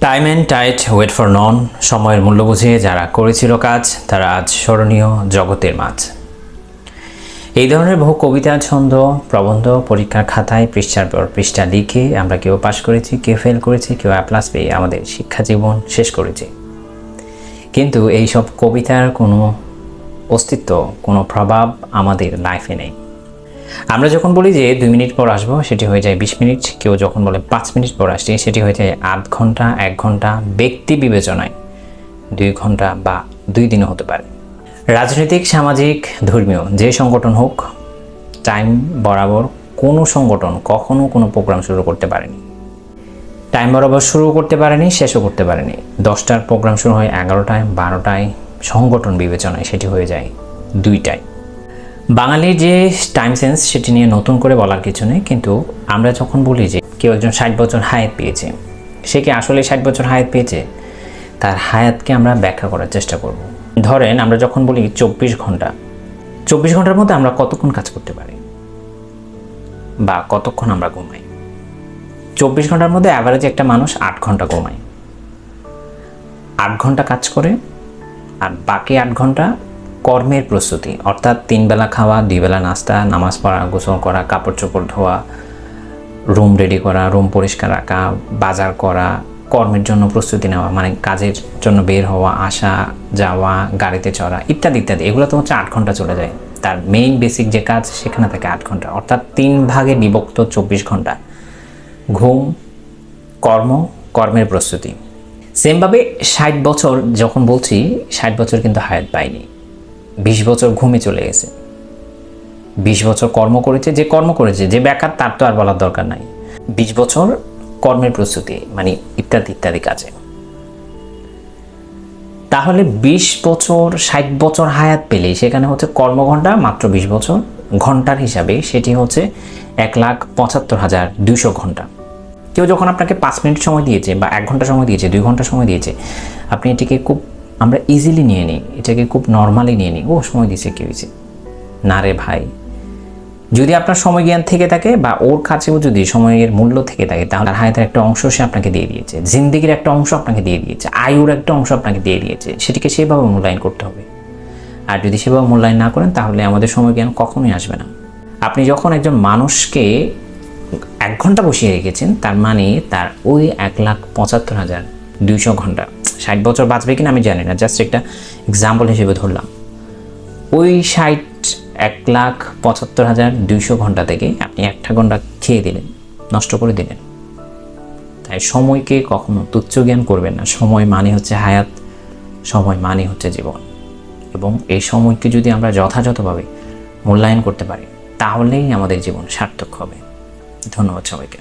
Time and tide wait for none. সময়ের মূল্য বুঝে যারা করেছিল কাজ তারা আজ স্মরণীয় জগতের মাঝ। এই ধরনের বহু কবিতা, ছন্দ, প্রবন্ধ পরীক্ষার খাতায় পৃষ্ঠার পর পৃষ্ঠা লিখে আমরা কেউ পাস করেছি, কেউ ফেল করেছি, কেউ A+ পেয়ে আমাদের শিক্ষা জীবন শেষ করেছি। কিন্তু এই সব কবিতার কোনো অস্তিত্ব, কোনো প্রভাব আমাদের লাইফে নেই। আমরা যখন বলি যে 2 মিনিট পর আসবো, সেটি হয়ে যায় 20 মিনিট। কেউ যখন বলে 5 মিনিট পর আসছি, সেটি হয়ে যায় আধ ঘন্টা, 1 ঘন্টা, ব্যক্তি বিবেচনায় 2 ঘন্টা বা 2 দিনও হতে পারে। রাজনৈতিক, সামাজিক, ধর্মীয় যে সংগঠন হোক, টাইম বরাবর কোনো সংগঠন কখনো কোনো প্রোগ্রাম শুরু করতে পারেনি। টাইম বরাবর শুরু করতে পারেনি, শেষও করতে পারেনি। 10টার প্রোগ্রাম শুরু হয় 11টায়, 12টায়। সংগঠন বিবেচনায় সেটি হয়ে যায় 2টায়। বাঙালির যে টাইম সেন্স, সেটি নিয়ে নতুন করে বলার কিছু নেই। কিন্তু আমরা যখন বলি যে কেউ একজন 60 বছর হায়াত পেয়েছে, সে কি আসলে 60 বছর হায়াত পেয়েছে? তার হায়াতকে আমরা ব্যাখ্যা করার চেষ্টা করব। ধরেন আমরা যখন বলি 24 ঘন্টা, 24 ঘন্টার মধ্যে আমরা কতক্ষণ কাজ করতে পারি বা কতক্ষণ আমরা ঘুমাই? 24 ঘন্টার মধ্যে অ্যাভারেজ একটা মানুষ 8 ঘন্টা ঘুমায়, 8 ঘন্টা কাজ করে, আর বাকি 8 ঘন্টা কর্মের প্রস্তুতি, অর্থাৎ 3 বেলা খাওয়া, 2 বেলা নাস্তা, নামাজ পড়া, গোসল করা, কাপড় চোপড় ধোয়া, রুম রেডি করা, রুম পরিষ্কার রাখা, বাজার করা, কর্মের জন্য প্রস্তুতি নেওয়া, মানে কাজের জন্য বের হওয়া, আসা যাওয়া, গাড়িতে চড়া, ইত্যাদি ইত্যাদি। এগুলো তো হচ্ছে 8 ঘন্টা চলে যায়। তার মেইন বেসিক যে কাজ, সেখানে থাকে 8 ঘন্টা, অর্থাৎ 3 ভাগে বিভক্ত 24 ঘন্টা। ঘুম, কর্মের প্রস্তুতি। সেমভাবে 60 বছর যখন বলছি, 60 বছর কিন্তু হায়াত পায়নি। 20 বছর ঘুমে চলে গেছে, 20 বছর কর্ম করেছে। যে কর্ম করেছে, যে বেকার, তার তো আর বলার দরকার নাই। 20 বছর কর্মের প্রস্তুতি, মানে ইত্যাদি ইত্যাদি কাজে। তাহলে 20 বছর 60 বছর হায়াত পেলে সেখানে হচ্ছে কর্মঘণ্টা মাত্র 20 বছর। ঘন্টার হিসাবে সেটি হচ্ছে 1,75,200 ঘন্টা। কেউ যখন আপনাকে 5 মিনিট সময় দিয়েছে বা 1 ঘন্টা সময় দিয়েছে, 2 ঘন্টা সময় দিয়েছে, আপনি এটিকে আমরা ইজিলি নিয়ে নিই, এটাকে খুব নর্মালি নিয়ে নিই। ও সময় দিয়েছে, কি হয়েছে? না রে ভাই, যদি আপনার সময় জ্ঞান থেকে থাকে বা ওর কাছেও যদি সময়ের মূল্য থেকে থাকে, তাহলে তার হায়াতের একটা অংশ সে আপনাকে দিয়ে দিয়েছে, জিন্দেগির একটা অংশ আপনাকে দিয়ে দিয়েছে, আয়ুর একটা অংশ আপনাকে দিয়ে দিয়েছে। সেটিকে সেভাবে মূল্যায়ন করতে হবে। আর যদি সেভাবে মূল্যায়ন না করেন, তাহলে আমাদের সময় জ্ঞান কখনোই আসবে না। আপনি যখন একজন মানুষকে 1 ঘন্টা বসিয়ে রেখেছেন, তার মানে তার ওই 1,75,200 ঘন্টা। 60 বছর বাঁচবে কিনা আমি জানি না, জাস্ট একটা এক্সাম্পল হিসেবে ধরলাম। ওই 1,75,200 ঘন্টা থেকে আপনি 1 ঘন্টা খেয়ে দিলেন, নষ্ট করে দিলেন। তাই সময়কে কখনো তুচ্ছ জ্ঞান করবেন না। সময় মানে হচ্ছে হায়াত, সময় মানে হচ্ছে জীবন। এবং এই সময়কে যদি আমরা যথাযথভাবে মূল্যায়ন করতে পারি, তাহলেই আমাদের জীবন সার্থক হবে। ধন্যবাদ সবাইকে।